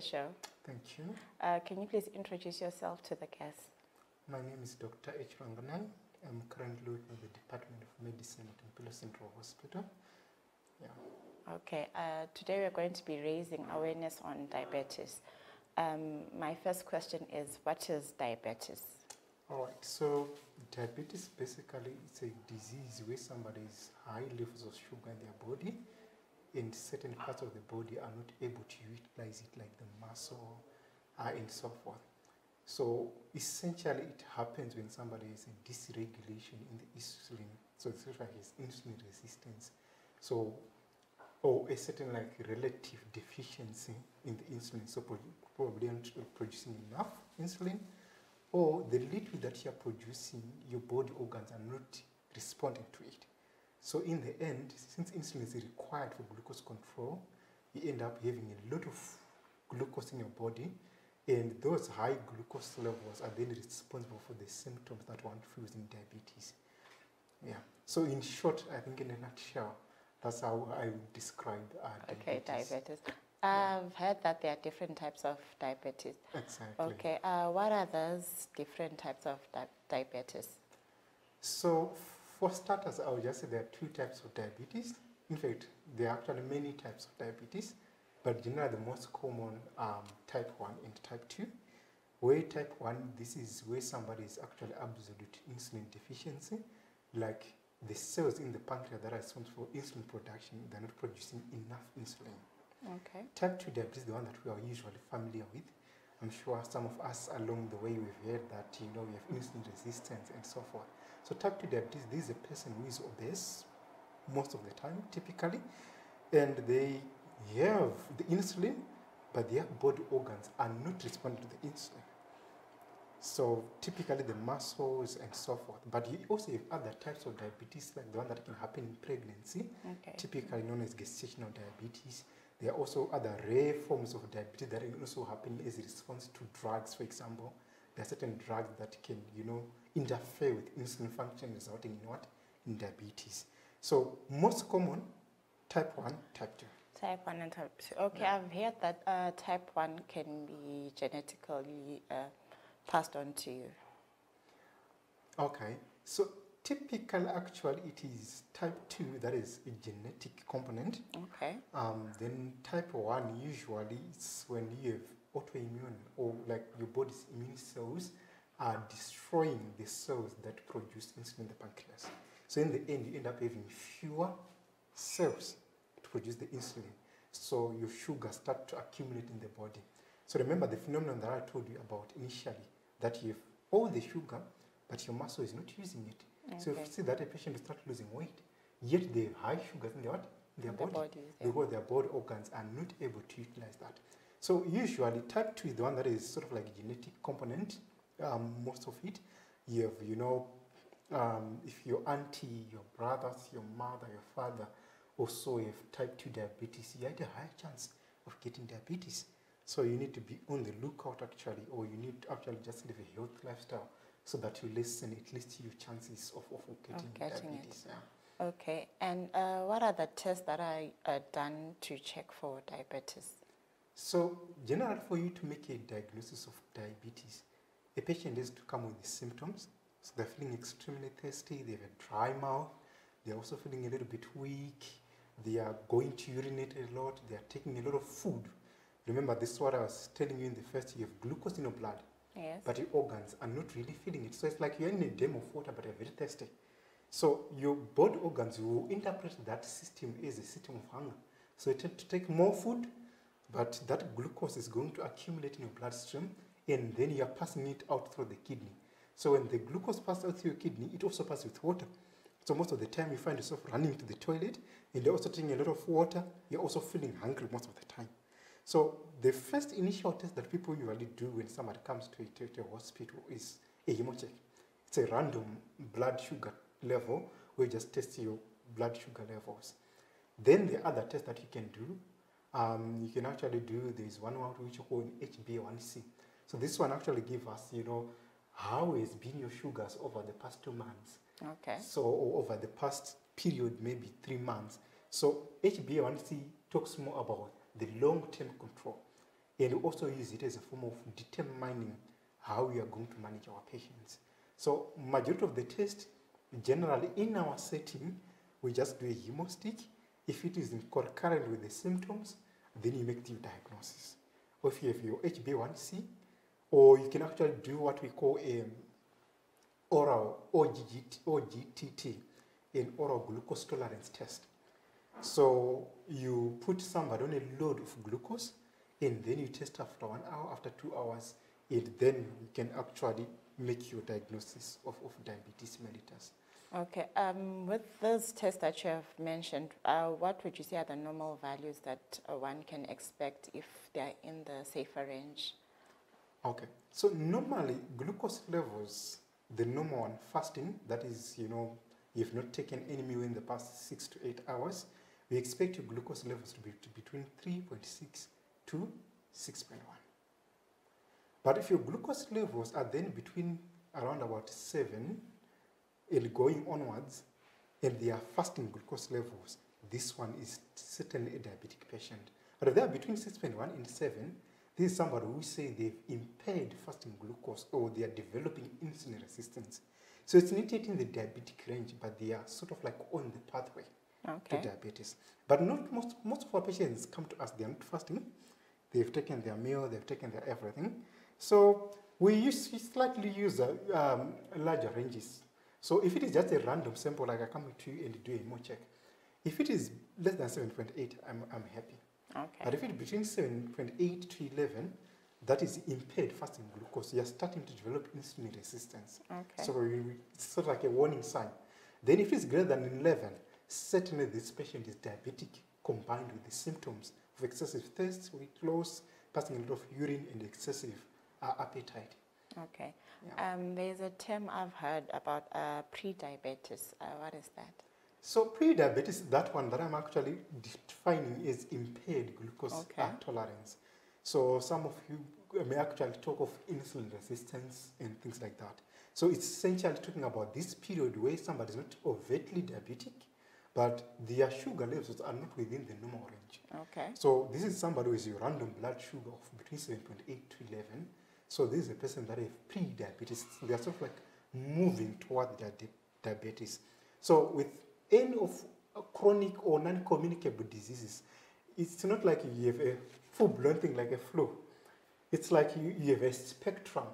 show. Thank you. Can you please introduce yourself to the guests? My name is Dr. Ranganani. I'm currently working at the Department of Medicine at Mpilo Central Hospital. Yeah. Okay, today we're going to be raising awareness on diabetes. My first question is, what is diabetes? All right, so diabetes basically is a disease where somebody has high levels of sugar in their body and certain parts of the body are not able to utilize it, like the muscle and so forth. So essentially it happens when somebody has a dysregulation in the insulin, so it's like his insulin resistance. So, or a certain like relative deficiency in the insulin, so probably not producing enough insulin, or the little that you're producing, your body organs are not responding to it. So in the end, since insulin is required for glucose control, you end up having a lot of glucose in your body, and those high glucose levels are then responsible for the symptoms that one feels in diabetes. Yeah. So in short, I think in a nutshell, that's how I would describe diabetes. Okay, diabetes. I've heard that there are different types of diabetes. Exactly. Okay, what are those different types of diabetes? So for starters, I would just say there are two types of diabetes. In fact, there are actually many types of diabetes, but generally the most common type 1 and type 2. Where type 1, this is where somebody is actually absolute insulin deficiency, like the cells in the pancreas that are responsible for insulin production, they're not producing enough insulin. Okay. Type 2 diabetes is the one that we are usually familiar with. I'm sure some of us along the way we've heard that, you know, we have insulin resistance and so forth. So type 2 diabetes, this is a person who is obese most of the time, typically, and they have the insulin, but their body organs are not responding to the insulin. So typically the muscles and so forth. But you also have other types of diabetes, like the one that can happen in pregnancy, typically known as gestational diabetes. There are also other rare forms of diabetes that can also happen as a response to drugs, for example. There are certain drugs that can, you know, interfere with insulin function, resulting in what? In diabetes. So most common, type 1, type 2. Type 1 and type 2. Okay, yeah. I've heard that type 1 can be genetically passed on to you. Okay, so typically actually it is type 2 that is a genetic component. Okay. Then type 1 usually is when you have autoimmune, or like your body's immune cells are destroying the cells that produce insulin in the pancreas. So in the end you end up having fewer cells to produce the insulin. So your sugar starts to accumulate in the body. So remember the phenomenon that I told you about initially, that you have all the sugar, but your muscle is not using it. Okay. So if you see that a patient will start losing weight, yet they have high sugars in their body, because their body organs are not able to utilize that. So usually type 2 is the one that is sort of like a genetic component, most of it. You have, you know, if your auntie, your brothers, your mother, your father also have type 2 diabetes, you have a higher chance of getting diabetes. So you need to be on the lookout actually, or you need to actually just live a healthy lifestyle so that you lessen at least your chances of getting diabetes. Yeah. Okay, and what are the tests that are done to check for diabetes? So generally for you to make a diagnosis of diabetes, a patient has to come with the symptoms. So they're feeling extremely thirsty, they have a dry mouth, they're also feeling a little bit weak, they are going to urinate a lot, they are taking a lot of food. Remember, this is what I was telling you in the first, you have glucose in your blood, yes, but your organs are not really feeling it. So it's like you're in a dam of water, but you're very thirsty. So your body organs will interpret that system as a system of hunger. So it tends to take more food, but that glucose is going to accumulate in your bloodstream, and then you're passing it out through the kidney. So when the glucose passes out through your kidney, it also passes with water. So most of the time you find yourself running to the toilet, and you're also taking a lot of water, you're also feeling hungry most of the time. So the first initial test that people usually do when somebody comes to a hospital is a hemocheck. It's a random blood sugar level where you just test your blood sugar levels. Then the other test that you can do, you can actually do, there's one which you call an HbA1c. So this one actually gives us, you know, how has been your sugars over the past 2 months. Okay. So over the past period, maybe 3 months. So HbA1c talks more about the long-term control. and we also use it as a form of determining how we are going to manage our patients. So majority of the test, generally in our setting, we just do a hemostick. If it is concurrent with the symptoms, then you make the diagnosis. Or if you have your HbA1c, or you can actually do what we call a oral OGTT, an oral glucose tolerance test. So you put somebody on a load of glucose, and then you test after 1 hour, after 2 hours, and then you can actually make your diagnosis of diabetes mellitus. Okay, with those tests that you have mentioned, what would you say are the normal values that one can expect if they're in the safer range? Okay, so normally glucose levels, the normal one, fasting, that is, you've not taken any meal in the past 6 to 8 hours, we expect your glucose levels to be between 3.6 to 6.1. But if your glucose levels are then between around about 7 and going onwards, and they are fasting glucose levels, this one is certainly a diabetic patient. But if they are between 6.1 and 7, this is somebody who say they've impaired fasting glucose or they are developing insulin resistance. So it's not yet in the diabetic range, but they are sort of like on the pathway to diabetes. But not most of our patients come to us, they are not fasting. They've taken their meal, they've taken their everything. So we slightly use larger ranges. So if it is just a random sample, like I come to you and do a more check, if it is less than 7.8, I'm happy. Okay. But if it is between 7.8 to 11, that is impaired fasting glucose. You are starting to develop insulin resistance. Okay. So it's sort of like a warning sign. Then if it's greater than 11, certainly this patient is diabetic combined with the symptoms of excessive thirst, weight loss, passing a lot of urine, and excessive appetite. Okay. Yeah. There's a term I've heard about pre-diabetes. What is that? So pre-diabetes, that one that I'm actually defining is impaired glucose tolerance. So some of you may actually talk of insulin resistance and things like that. So it's essentially talking about this period where somebody is not overtly diabetic, but their sugar levels are not within the normal range. Okay. So this is somebody with a random blood sugar of between 7.8 to 11. So this is a person that has pre-diabetes. They are sort of like moving toward their diabetes. So with any of chronic or non-communicable diseases, it's not like you have a full-blown thing like a flu. It's like you have a spectrum.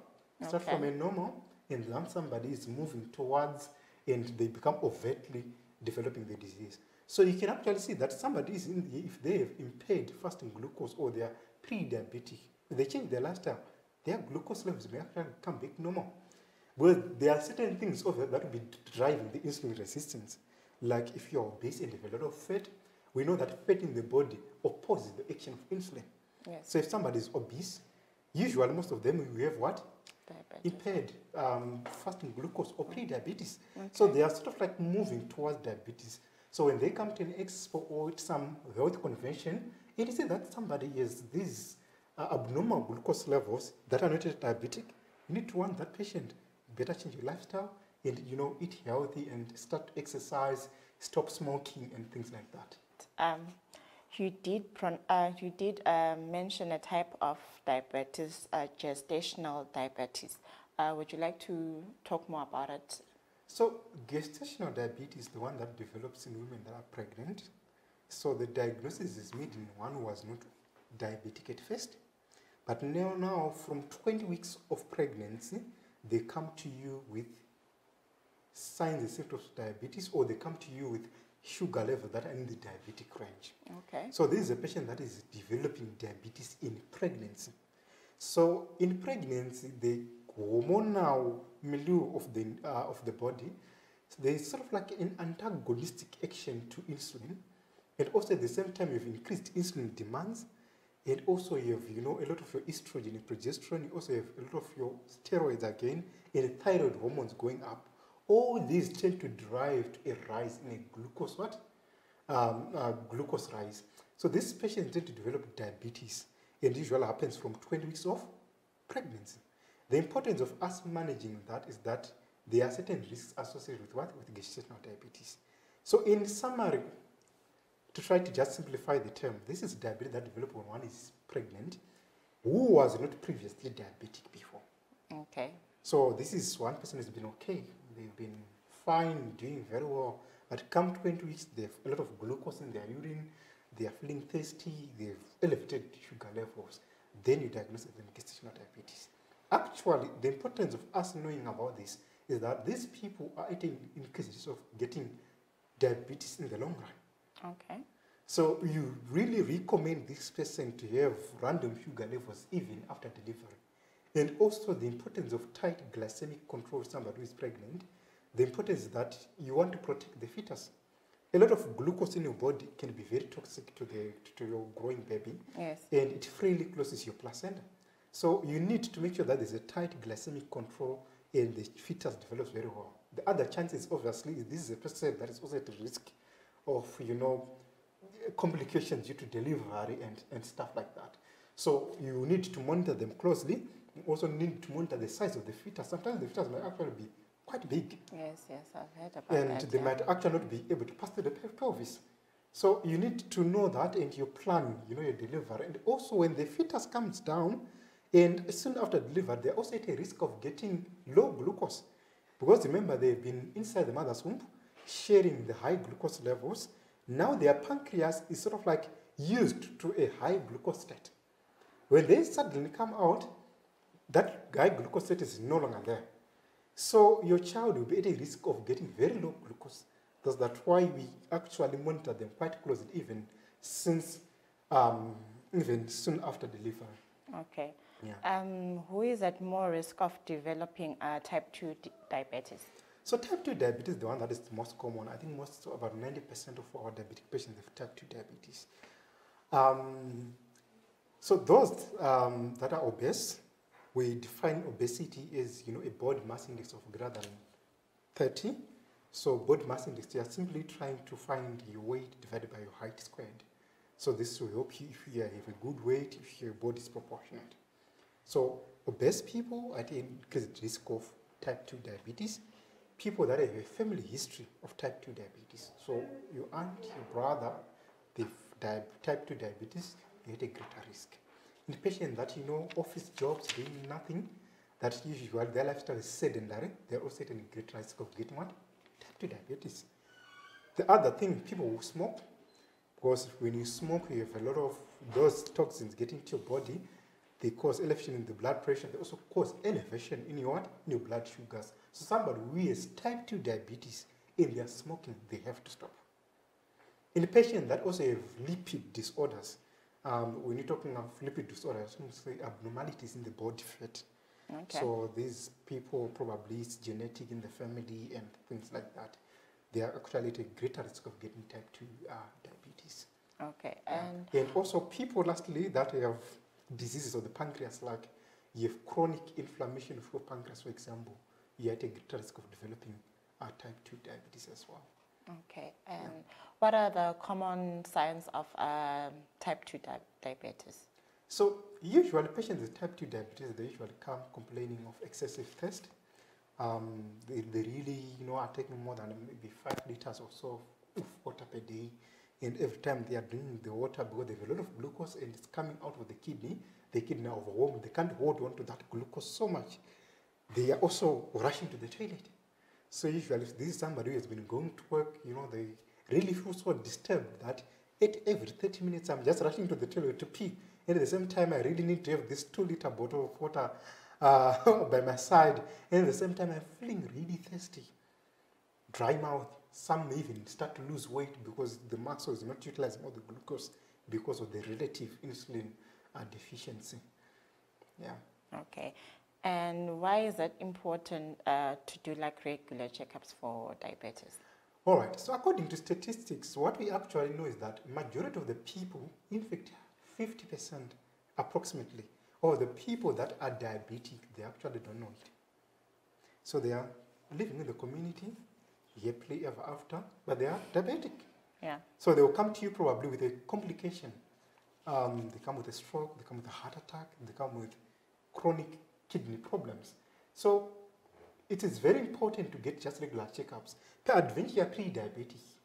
Start from a normal, and then somebody is moving towards, and they become overtly developing the disease. So you can actually see that somebody is if they have impaired fasting glucose or they are pre-diabetic, if they change their lifestyle, their glucose levels may actually come back normal. But there are certain things over that will be driving the insulin resistance. Like if you're obese and have a lot of fat, we know that fat in the body opposes the action of insulin. Yes. So if somebody is obese, usually most of them will have what? Diabetes. Impaired fasting glucose or pre-diabetes. Okay. So they are sort of like moving towards diabetes. So when they come to an expo or some health convention, it is that somebody has these abnormal glucose levels that are not diabetic, you need to warn that patient, better change your lifestyle and eat healthy and start to exercise, stop smoking and things like that. You did mention a type of diabetes, gestational diabetes. Would you like to talk more about it? So gestational diabetes is the one that develops in women that are pregnant. So the diagnosis is made in one who was not diabetic at first. But now from 20 weeks of pregnancy, they come to you with signs and symptoms of diabetes, or they come to you with sugar levels that are in the diabetic range. Okay. So this is a patient that is developing diabetes in pregnancy. So in pregnancy, the hormonal milieu of the body, so there is sort of like an antagonistic action to insulin, and also at the same time you have increased insulin demands, and also you have a lot of your estrogen and progesterone. You also have a lot of your steroids again, and thyroid hormones going up. All these tend to drive to a rise in a glucose glucose rise. So this patient tend to develop diabetes, and usually happens from 20 weeks of pregnancy. The importance of us managing that is that there are certain risks associated with what? With gestational diabetes. So in summary, to try to just simplify the term, this is diabetes that develops when one is pregnant, who was not previously diabetic before. Okay. So this is one person who's been okay. They've been fine, doing very well. But come 20 weeks, they have a lot of glucose in their urine. They are feeling thirsty. They've elevated sugar levels. Then you diagnose them with gestational diabetes. Actually, the importance of us knowing about this is that these people are at an increase of getting diabetes in the long run. Okay. So you really recommend this person to have random sugar levels even after delivery. And also the importance of tight glycemic control of somebody who is pregnant. The importance is that you want to protect the fetus. A lot of glucose in your body can be very toxic to your growing baby. Yes. And it freely closes your placenta. So you need to make sure that there's a tight glycemic control and the fetus develops very well. The other chances, obviously, is this is a person that is also at risk of, complications due to delivery and stuff like that. So you need to monitor them closely. You also need to monitor the size of the fetus. Sometimes the fetus might actually be quite big. Yes, I've heard about And that. they might actually not be able to pass through the pelvis. So you need to know that and you plan, your delivery. And also when the fetus comes down, and soon after delivery, they're also at a risk of getting low glucose. Because remember, they've been inside the mother's womb, sharing the high glucose levels. Now their pancreas is sort of like used to a high glucose state. When they suddenly come out, that high glucose state is no longer there. So your child will be at a risk of getting very low glucose. That's why we actually monitor them quite closely, even soon after delivery. Okay. Yeah. Who is at more risk of developing type 2 diabetes? So type 2 diabetes is the one that is the most common. I think about 90% of our diabetic patients have type 2 diabetes. So those that are obese, we define obesity as a body mass index of greater than 30. So body mass index, you are simply trying to find your weight divided by your height squared. So this will help you if you have a good weight, if your body is proportionate. So obese people are at increased risk of type 2 diabetes. People that have a family history of type 2 diabetes. So your aunt, your brother, they have type 2 diabetes, they're at a greater risk. In patients that office jobs doing nothing, that usually their lifestyle is sedentary, they're also at a greater risk of getting what? Type 2 diabetes. The other thing, people who smoke, because when you smoke, you have a lot of those toxins getting into your body. They cause elevation in the blood pressure. They also cause elevation in your blood sugars. So somebody who has type 2 diabetes, if they are smoking, they have to stop. In patients that also have lipid disorders, when you're talking of lipid disorders, say abnormalities in the body fat. Okay. So these people probably it's genetic in the family and things like that. They are actually at a greater risk of getting type 2 diabetes. Okay. And also people, lastly, that have diseases of the pancreas, like you have chronic inflammation of your pancreas, for example, you're at a greater risk of developing type 2 diabetes as well. Okay. And what are the common signs of type 2 diabetes? So usually patients with type 2 diabetes, they usually come complaining of excessive thirst. They really, are taking more than maybe 5 liters or so of water per day. And every time they are drinking the water, because they have a lot of glucose and it's coming out of the kidney are overwhelmed. They can't hold on to that glucose so much. They are also rushing to the toilet. So usually if this is somebody who has been going to work, they really feel so disturbed that at every 30 minutes I'm just rushing to the toilet to pee. And at the same time I really need to have this 2-liter bottle of water by my side. And at the same time I'm feeling really thirsty. Dry mouth. Some even start to lose weight because the muscle is not utilizing all the glucose because of the relative insulin deficiency. Yeah. Okay. And why is it important to do regular checkups for diabetes? All right. So according to statistics, what we actually know is that majority of the people, in fact, 50% approximately, of the people that are diabetic, they actually don't know it. So they are living in the community, happily ever after, but they are diabetic. Yeah. So they will come to you probably with a complication. They come with a stroke, they come with a heart attack, they come with chronic kidney problems. So it is very important to get just regular checkups. Peradventure, you are pre-diabetes.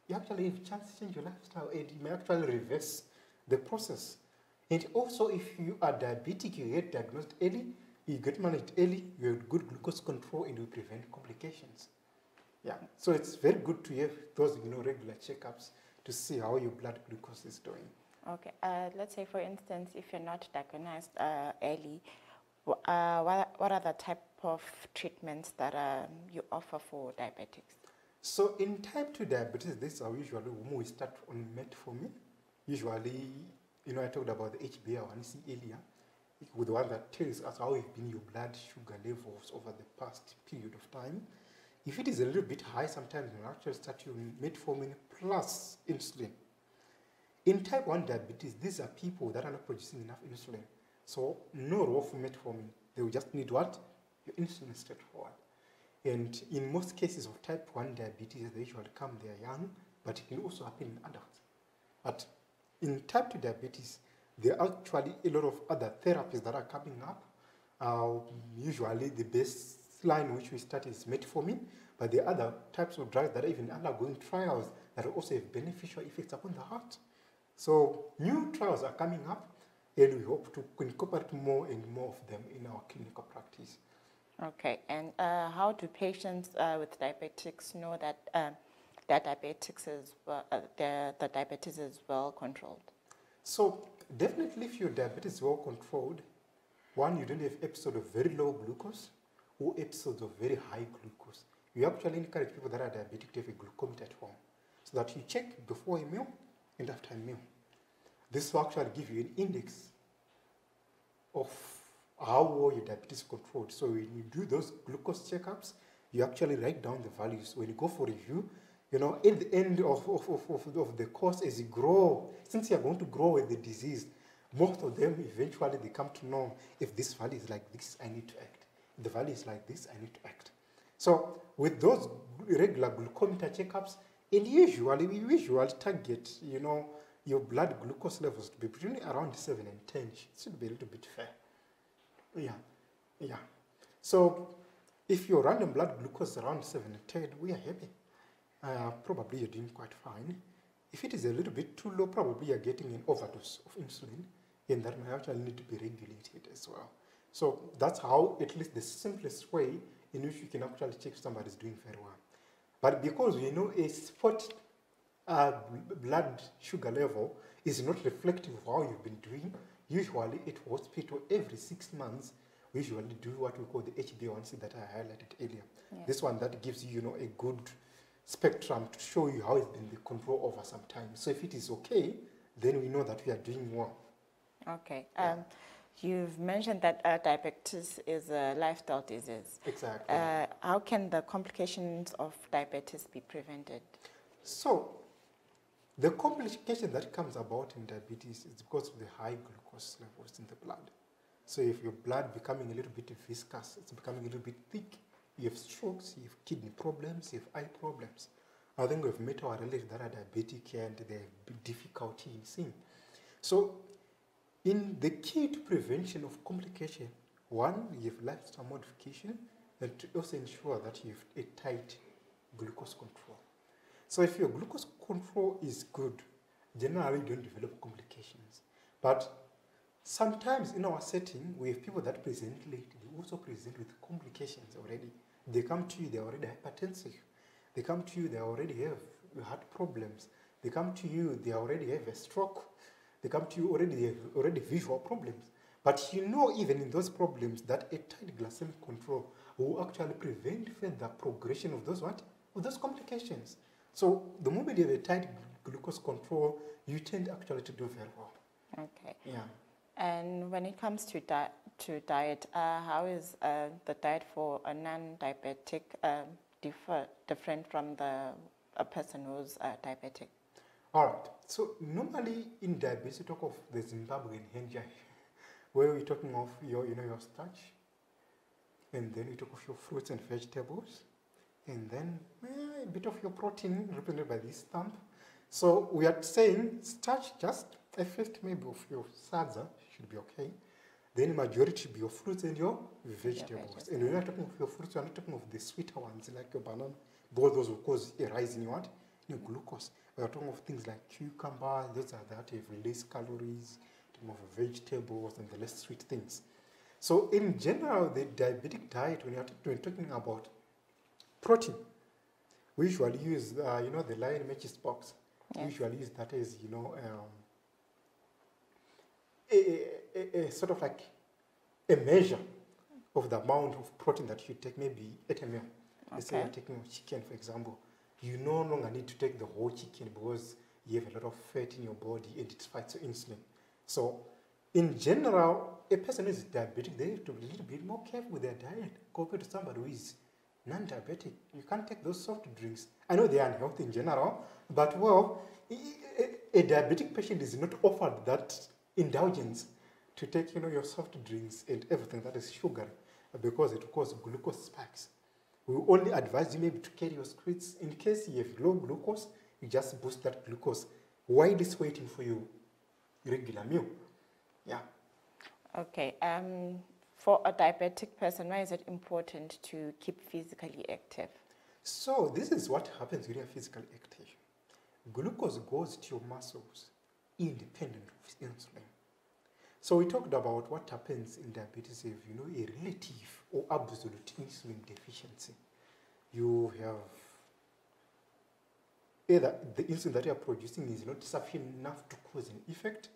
You actually have a chance to change your lifestyle and you may actually reverse the process. And also, if you are diabetic, you get diagnosed early, you get managed early, you have good glucose control, and you prevent complications. Yeah, so it's very good to have those, regular checkups to see how your blood glucose is doing. Okay, let's say for instance, if you're not diagnosed early, what are the type of treatments that you offer for diabetics? So in type 2 diabetes, this is how usually when we start on metformin. Usually, I talked about the HbA1c earlier, with the one that tells us how have been your blood sugar levels over the past period of time. If it is a little bit high, sometimes we'll actually start you on metformin plus insulin. In type 1 diabetes, these are people that are not producing enough insulin. So no role for metformin. They will just need what? Your insulin straightforward. And in most cases of type 1 diabetes, they usually come, they are young, but it can also happen in adults. But in type 2 diabetes, there are actually a lot of other therapies that are coming up. Usually the best line which we start is metformin, but there are other types of drugs that are even undergoing trials that also have beneficial effects upon the heart. So new trials are coming up, and we hope to incorporate more and more of them in our clinical practice. Okay, and how do patients with diabetics know that their diabetics is the diabetes is well controlled? So definitely, if your diabetes is well controlled, one, you don't have episodes of very low glucose or episodes of very high glucose. We actually encourage people that are diabetic to have a glucometer at home, so that you check before a meal and after a meal. This will actually give you an index of how well your diabetes is controlled. So when you do those glucose checkups, you actually write down the values. When you go for review, at the end of the course, as you grow, since you're going to grow with the disease, most of them eventually they come to know, if this value is like this, I need to act. If the value is like this, I need to act. So with those regular glucometer checkups, and usually we usually target, your blood glucose levels to be between around 7 and 10. It should be a little bit fair. Yeah. So if your random blood glucose is around 7 and 10, we are happy. Probably you're doing quite fine. If it is a little bit too low, probably you're getting an overdose of insulin, and that may actually need to be regulated as well. So that's how, at least the simplest way in which you can actually check if somebody is doing very well. But because we know a spot blood sugar level is not reflective of how you've been doing, usually at hospital every 6 months, we usually do what we call the HbA1c that I highlighted earlier. Yeah. This one that gives you, a good spectrum to show you how it's been the control over some time. So if it is okay, then we know that we are doing well. Okay. You've mentioned that diabetes is a lifestyle disease. Exactly. How can the complications of diabetes be prevented? So the complication that comes about in diabetes is because of the high glucose levels in the blood. So if your blood becoming a little bit viscous, it's becoming a little bit thick, you have strokes, you have kidney problems, you have eye problems. I think we've met our relatives that are diabetic and they have difficulty in seeing. So in the key to prevention of complication, one, you have lifestyle modification, and to also ensure that you have a tight glucose control. So if your glucose control is good, generally you don't develop complications. But sometimes in our setting, we have people that present late. They also present with complications already. They come to you, they're already hypertensive. They come to you, they already have heart problems. They come to you, they already have a stroke. They come to you already, they have already visual problems. But even in those problems, that a tight glycemic control will actually prevent further progression of those complications. So the moment you have a tight glucose control, you tend actually to do very well. Okay. Yeah. And when it comes to diet, how is the diet for a non-diabetic different from a person who's diabetic? All right. So normally in diabetes, we talk of the Zimbabwean henjai, where we're talking of your starch, and then we talk of your fruits and vegetables, and then a bit of your protein represented by this stamp. So we are saying starch, just a fifth maybe of your sadza should be okay. Then majority should be your fruits and your vegetables. And when we're talking of your fruits, we're not talking of the sweeter ones like your banana, because those will cause a rise in your glucose. We're talking of things like cucumber, those are that have less calories, it more vegetables and the less sweet things. So in general, the diabetic diet, when you're talking about protein, we usually use, the lion matches box. Yes. We usually use that as, a sort of like a measure of the amount of protein that you take, maybe 8 ml. Let's say you're taking chicken, for example. You no longer need to take the whole chicken because you have a lot of fat in your body and it fights insulin. So in general, a person who is diabetic, they have to be a little bit more careful with their diet compared to somebody who is non-diabetic. You can't take those soft drinks. I know they are unhealthy in general, but a diabetic patient is not offered that indulgence to take, your soft drinks and everything that is sugar because it will cause glucose spikes. We only advise you maybe to carry your sweets. In case you have low glucose, you just boost that glucose while it's waiting for your regular meal. Yeah. Okay. For a diabetic person, why is it important to keep physically active? So this is what happens when you're physically active. Glucose goes to your muscles independent of insulin. So we talked about what happens in diabetes if a relative or absolute insulin deficiency. You have either the insulin that you are producing is not sufficient enough to cause an effect,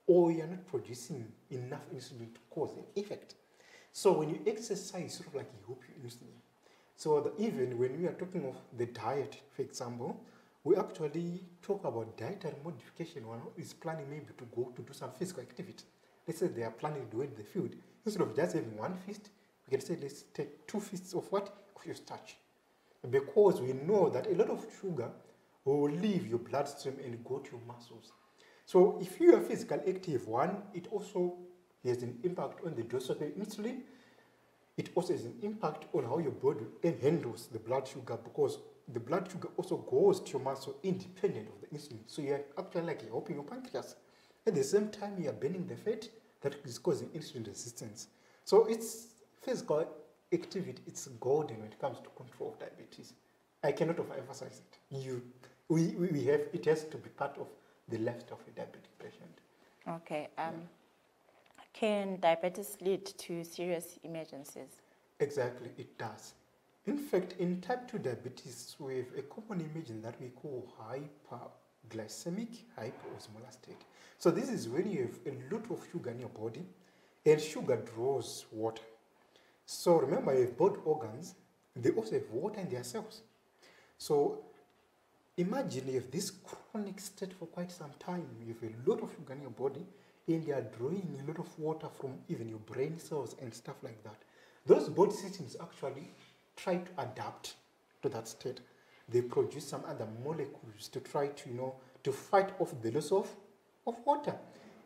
or you are not producing enough insulin to cause an effect. So when you exercise, sort of like you hope your insulin. So even when we are talking of the diet, for example, we actually talk about dietary modification. One is planning maybe to go to do some physical activity. Let's say they are planning to do it in the field. Instead of just having one fist, we can say let's take 2 fists of what? Of your starch. Because we know that a lot of sugar will leave your bloodstream and go to your muscles. So if you are physically active, one, it also has an impact on the dose of your insulin. It also has an impact on how your body handles the blood sugar, because the blood sugar also goes to your muscle independent of the insulin. So you're actually like helping your pancreas. At the same time, you are burning the fat that is causing insulin resistance. So it's physical activity, it's golden when it comes to control of diabetes. I cannot overemphasize it. It has to be part of the lifestyle of a diabetic patient. Okay. Can diabetes lead to serious emergencies? Exactly, it does. In fact, in type 2 diabetes, we have a common emergency that we call hyperglycemic hyperosmolar state. So this is when you have a lot of sugar in your body, and sugar draws water. So remember, you have both organs, they also have water in their cells. So imagine you have this chronic state for quite some time. You have a lot of sugar in your body, and they are drawing a lot of water from even your brain cells and stuff like that. Those body systems actually try to adapt to that state. They produce some other molecules to try to fight off the loss of water.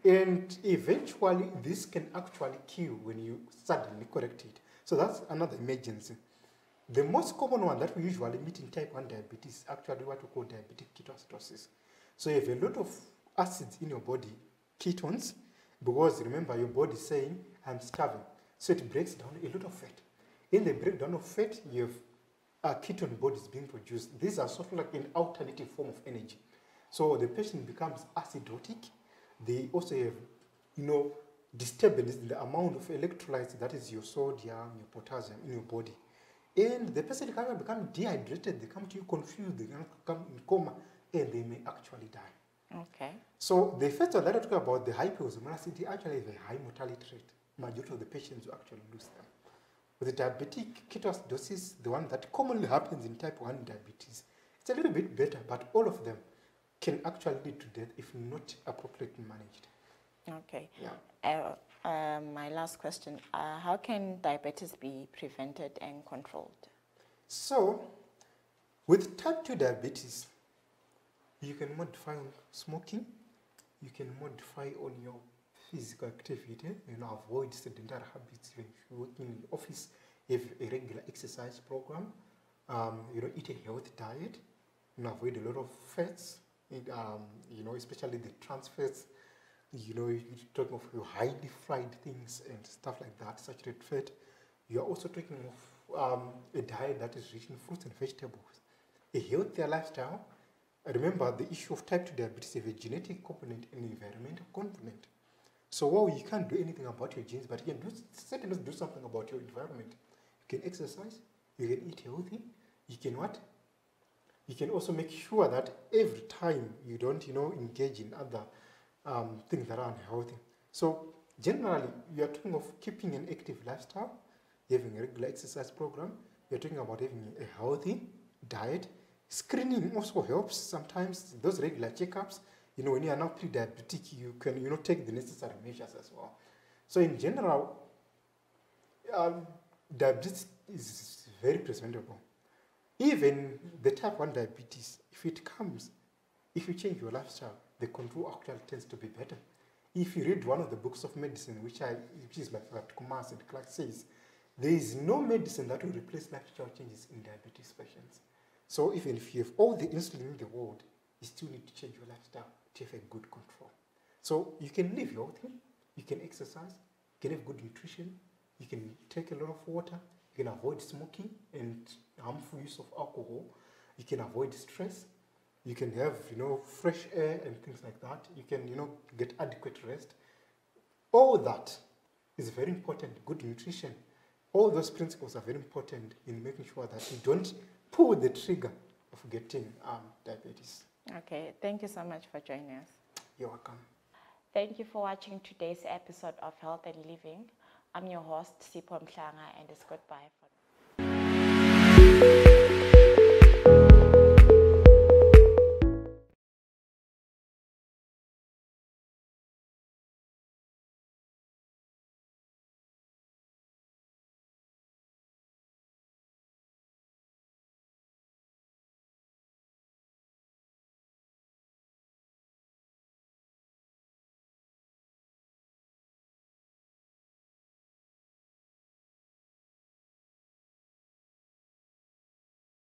And eventually, this can actually kill when you suddenly correct it. So that's another emergency. The most common one that we usually meet in type 1 diabetes is actually what we call diabetic ketoacidosis. So you have a lot of acids in your body, ketones, because remember, your body is saying, I'm starving. So it breaks down a lot of fat. In the breakdown of fat, you have ketone bodies being produced. These are sort of like an alternative form of energy. So the patient becomes acidotic. They also have, disturbance in the amount of electrolytes, that is your sodium, your potassium in your body. And the person can become dehydrated, they come to you confused, they can come in coma, and they may actually die. Okay. So the first one that I talk about, the hyperosmolarity, actually have a high mortality rate. Majority of the patients will actually lose them. With the diabetic ketoacidosis, the one that commonly happens in type 1 diabetes, it's a little bit better, but all of them can actually lead to death if not appropriately managed. Okay. Yeah. My last question, how can diabetes be prevented and controlled? So, with type 2 diabetes, you can modify on smoking, you can modify on your physical activity, avoid sedentary habits. When you're working in the office, have a regular exercise program, eat a healthy diet, avoid a lot of fats, especially the trans fats. You're talking of your highly fried things and stuff like that, saturated fat. You're also talking of a diet that is rich in fruits and vegetables. A healthier lifestyle. Remember, the issue of type 2 diabetes is a genetic component and environmental component. So while you can't do anything about your genes, but you can certainly do something about your environment. You can exercise, you can eat healthy, you can what? You can also make sure that every time you don't, engage in other things that are unhealthy. So generally, you are talking of keeping an active lifestyle, having a regular exercise program. You're talking about having a healthy diet. Screening also helps sometimes. Those regular checkups, when you are now pre-diabetic, you can, take the necessary measures as well. So in general, diabetes is very preventable. Even the type 1 diabetes, if it comes, if you change your lifestyle, the control actually tends to be better. If you read one of the books of medicine, which is my favorite, Kumar and Clark says, there is no medicine that will replace lifestyle changes in diabetes patients. So even if you have all the insulin in the world, you still need to change your lifestyle to have a good control. So you can live healthy, you can exercise, you can have good nutrition, you can take a lot of water, you can avoid smoking and harmful use of alcohol, you can avoid stress, you can have, fresh air and things like that, you can, get adequate rest. All that is very important. Good nutrition. All those principles are very important in making sure that you don't pull the trigger of getting diabetes. Okay, thank you so much for joining us. You're welcome. Thank you for watching today's episode of Health and Living. I'm your host, Sipho Mhlanga, and it's goodbye.